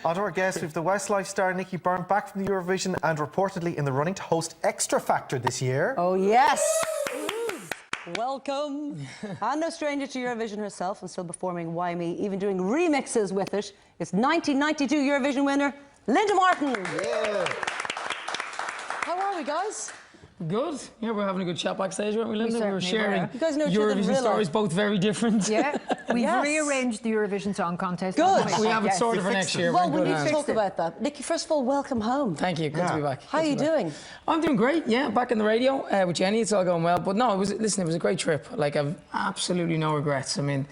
On to our guest, we have the Westlife star Nicky Byrne back from the Eurovision and reportedly in the running to host Extra Factor this year. Oh, yes! Welcome. And no stranger to Eurovision herself and still performing Why Me, even doing remixes with it. It's 1992 Eurovision winner, Linda Martin. Yeah. How are we, guys? Good. Yeah, we're having a good chat backstage, weren't we, Linda? We were sharing You guys know each other in Eurovision real stories, life. both very different. Yeah, we've Yes. rearranged the Eurovision Song Contest. Good. We have it Yes. sorted for next year. Well, We're we in need good to hands. talk about that. Nicky, first of all, welcome home. Thank you. Good to be back. How are you doing? I'm doing great. Yeah, back on the radio with Jenny. It's all going well. But no, it was a great trip. Like, I've absolutely no regrets. I mean,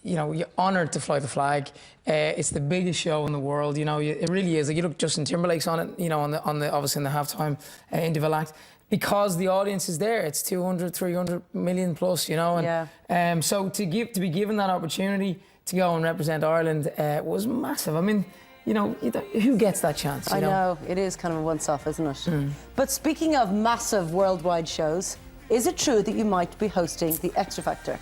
you know, you're honoured to fly the flag. It's the biggest show in the world. You know, it really is. Like, you look, Justin Timberlake's on it. You know, on the obviously in the halftime interval act. Because the audience is there, it's 200, 300 million plus, you know, and so to be given that opportunity to go and represent Ireland was massive. I mean, you know, who gets that chance? I know, it is kind of a once-off, isn't it? But speaking of massive worldwide shows, is it true that you might be hosting the Extra Factor?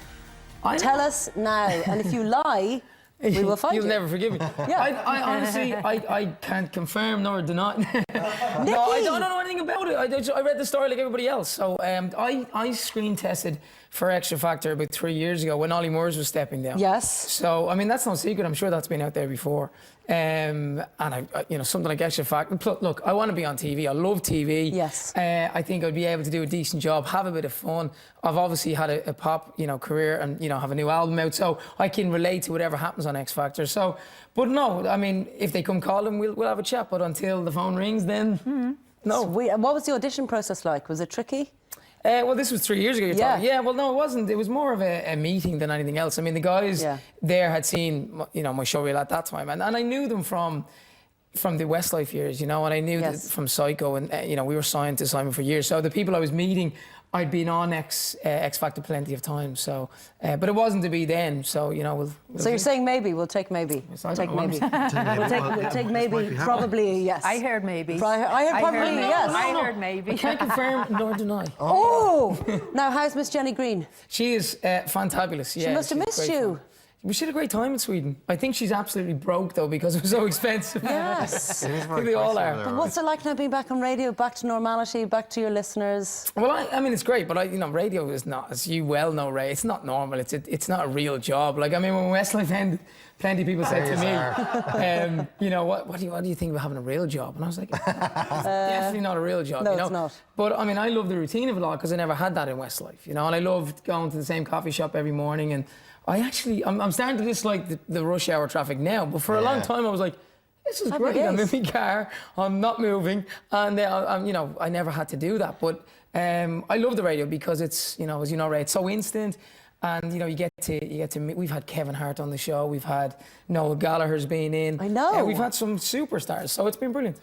Tell us now, and if you lie, we will find you. You'll never forgive me. Yeah. I honestly, I can't confirm nor deny. No, I don't know anything about it. I read the story like everybody else. So I screen tested for Extra Factor about 3 years ago when Ollie Moores was stepping down. Yes. So, I mean, that's no secret. I'm sure that's been out there before. And you know, something like Extra Factor. Look, I want to be on TV. I love TV. Yes. I think I'd be able to do a decent job, have a bit of fun. I've obviously had a pop, you know, career and, you know, have a new album out, so I can relate to whatever happens on X Factor. So, but no, I mean, if they come calling, we'll have a chat. But until the phone rings, then no. Sweet. And what was the audition process like? Was it tricky? Well, this was 3 years ago, you're talking. Yeah, well, no, it wasn't. It was more of a meeting than anything else. I mean, the guys there had seen, you know, my show reel at that time, and I knew them from the Westlife years, you know, and I knew that from Psycho, and you know, we were signed to Simon for years. So the people I was meeting, I'd been on X Factor plenty of times. So, but it wasn't to be then. So, you know, we'll So you're saying maybe? We'll take maybe. I Take don't know. maybe. We'll take maybe. Probably a yes. I heard maybe. I heard probably a yes. I heard maybe. I can't confirm nor deny. Oh! Now, how's Miss Jenny Green? She is fantabulous. Yeah, She must have missed you. We had a great time in Sweden. I think she's absolutely broke though because it was so expensive. Yes. It is I very think they all pricey are. over there, But what's it like now being back on radio, back to normality, back to your listeners? Well, I mean, it's great, but you know, radio is not, as you well know, Ray. It's not normal. It's not a real job. Like, I mean, when Westlife ended, plenty of people said to me, you know, what do you think about having a real job? And I was like, it's definitely not a real job. No, you know? it's not. But I mean, I love the routine of it all because I never had that in Westlife, you know. And I loved going to the same coffee shop every morning. And I'm starting to dislike the rush hour traffic now. But for a long time, I was like, this is great. I'm in my car. I'm not moving, and you know, I never had to do that. But I love the radio because it's, you know, as you know, Ray, it's so instant. And you know, you get to meet. We've had Kevin Hart on the show. We've had Noel Gallagher's been in. I know. We've had some superstars, so it's been brilliant.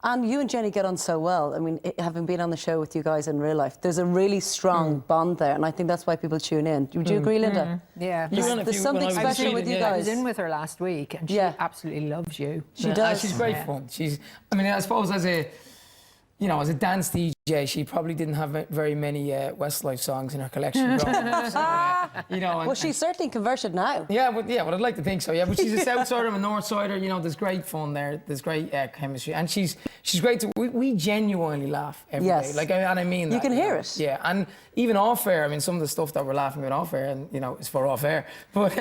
And you and Jenny get on so well. I mean, having been on the show with you guys in real life, there's a really strong bond there, and I think that's why people tune in. Would you agree, Linda? Yeah. There's something special with you I guys. was in with her last week, and she absolutely loves you. She does. She's great fun. I mean, I suppose as a dance DJ, she probably didn't have very many Westlife songs in her collection. You know, Well, she's certainly converted now. Yeah, but I'd like to think so. Yeah, but she's a Southsider, I'm a Northsider. You know, there's great fun there. There's great chemistry, and she's great. We genuinely laugh every day. Like, and I mean that. You can hear it. Yeah, and even off air. I mean, some of the stuff that we're laughing about off air, and you know, it's for off air. But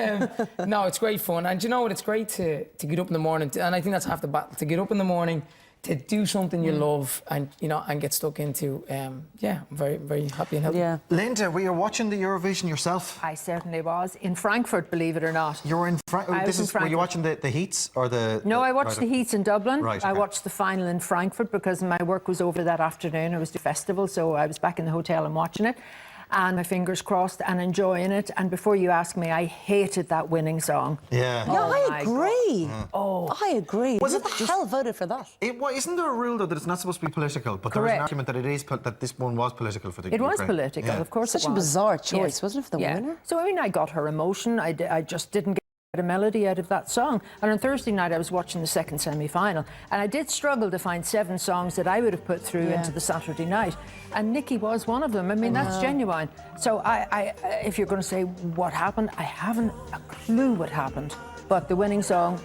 no, it's great fun, and you know what? It's great to get up in the morning, and I think that's half the battle. To get up in the morning, to do something you love and, you know, and get stuck into, yeah, I'm very, very happy and healthy. Yeah. Linda, were you watching the Eurovision yourself? I certainly was. In Frankfurt, believe it or not. You were in Frankfurt. Were you watching the heats or the... No, I watched the heats in Dublin. Right, I okay. watched the final in Frankfurt because my work was over that afternoon. It was the festival, so I was back in the hotel and watching it. And my fingers crossed and enjoying it. And before you ask me, I hated that winning song. Yeah. Yeah, I agree. Oh, I agree. Was Who it the just- hell voted for that? Isn't there a rule, though, that it's not supposed to be political? But there was an Correct. argument that it is, that this one was political for the it was Ukraine. political, Yeah. of course Such it a was. bizarre choice, Yes. wasn't it, for the winner? So, I mean, I got her emotion. I just didn't get a melody out of that song. And on Thursday night, I was watching the second semi-final, and I did struggle to find 7 songs that I would have put through into the Saturday night. And Nicky was one of them. I mean, that's genuine. So if you're going to say what happened, I haven't a clue what happened. But the winning song,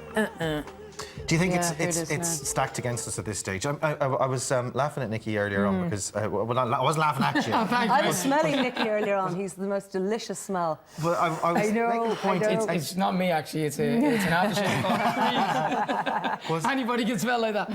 Do you think Yeah, here it is it's now. stacked against us at this stage? I was laughing at Nicky earlier on because I wasn't laughing at you. I was smelling Nicky earlier on. He's the most delicious smell. But I was I know, making the point. I know. It's not me, actually. It's an aftershave. Anybody can smell like that.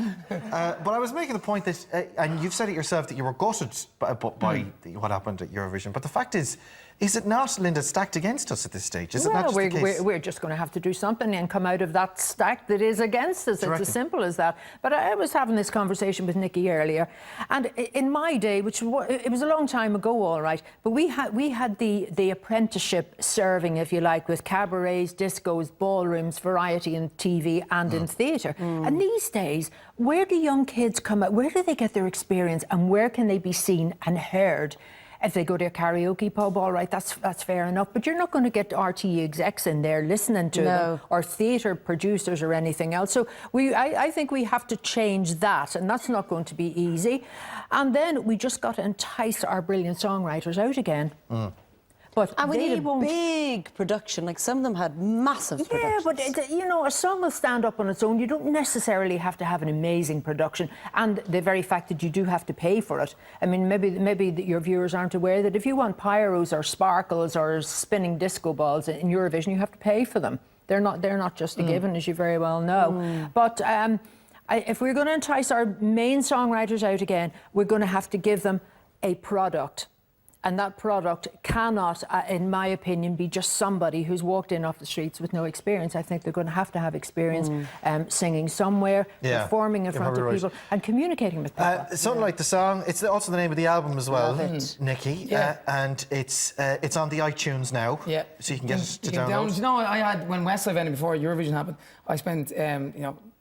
But I was making the point that, and you've said it yourself, that you were gutted by what happened at Eurovision. But the fact is it not, Linda, stacked against us at this stage? Is it not just the case? We're just going to have to do something and come out of that stack that is against us. It's as simple as that. But I was having this conversation with Nicky earlier, and in my day, it was a long time ago, all right, but we had the apprenticeship serving, if you like, with cabarets, discos, ballrooms, variety in TV and in theatre. And these days, where do young kids come out? Where do they get their experience, and where can they be seen and heard? If they go to a karaoke pub, all right, that's fair enough. But you're not going to get RTE execs in there listening to them, or theatre producers or anything else. So I think we have to change that, and that's not going to be easy. And then we just got to entice our brilliant songwriters out again. But And we need a won't. big production. Like, some of them had massive Yeah, productions. but you know, a song will stand up on its own. You don't necessarily have to have an amazing production, and the very fact that you do have to pay for it. I mean, maybe your viewers aren't aware that if you want pyros or sparkles or spinning disco balls in Eurovision, you have to pay for them. They're not just a given, as you very well know. But if we're going to entice our main songwriters out again, we're going to have to give them a product. And that product cannot, in my opinion, be just somebody who's walked in off the streets with no experience. I think they're going to have experience singing somewhere, performing in front of people, and communicating with people. Something like the song. It's also the name of the album as well, Nicky. And it's on the iTunes now. Yeah. So you can get it to You download. know, I had, when Westlife ended, before Eurovision happened, I spent,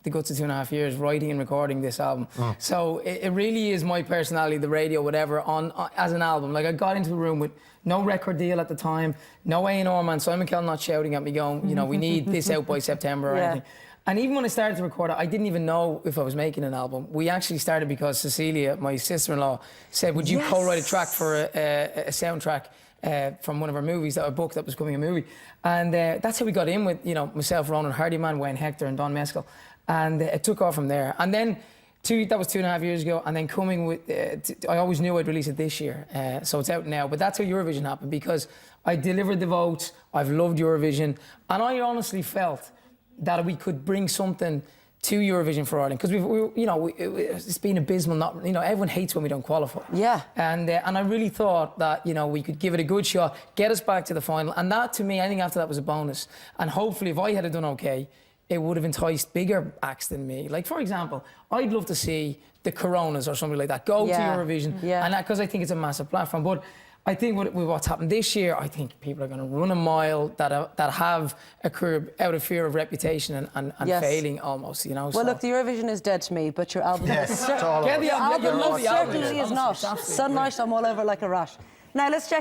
the guts of 2.5 years writing and recording this album. So it really is my personality, the radio, whatever, on as an album. Like, I got into the room with no record deal at the time, no A&R man, Simon Kell not shouting at me going, we need this out by September or anything. And even when I started to record it, I didn't even know if I was making an album. We actually started because Cecilia, my sister-in-law, said, would you co-write a track for a soundtrack from one of our movies, that a book that was becoming a movie. And that's how we got in with, myself, Ronan Hardyman, Wayne Hector and Don Mescal. And it took off from there. And then, that was 2.5 years ago, and then coming with, I always knew I'd release it this year, so it's out now. But that's how Eurovision happened, because I delivered the votes, I've loved Eurovision, and I honestly felt that we could bring something to Eurovision for Ireland, because it's been abysmal. Everyone hates when we don't qualify. Yeah. And I really thought that we could give it a good shot, get us back to the final, and that, to me, I think after that was a bonus. And hopefully, if I had done okay, it would have enticed bigger acts than me. Like, for example, I'd love to see the Coronas or something like that go to Eurovision, and because I think it's a massive platform. But I think with what's happened this year, I think people are going to run a mile that have a career out of fear of reputation and failing almost. Well, so. look, the Eurovision is dead to me, but your album, Yes, it's all Get the over. album. album Love the album. certainly is not. Sunlight, I'm all over like a rat. Now let's check.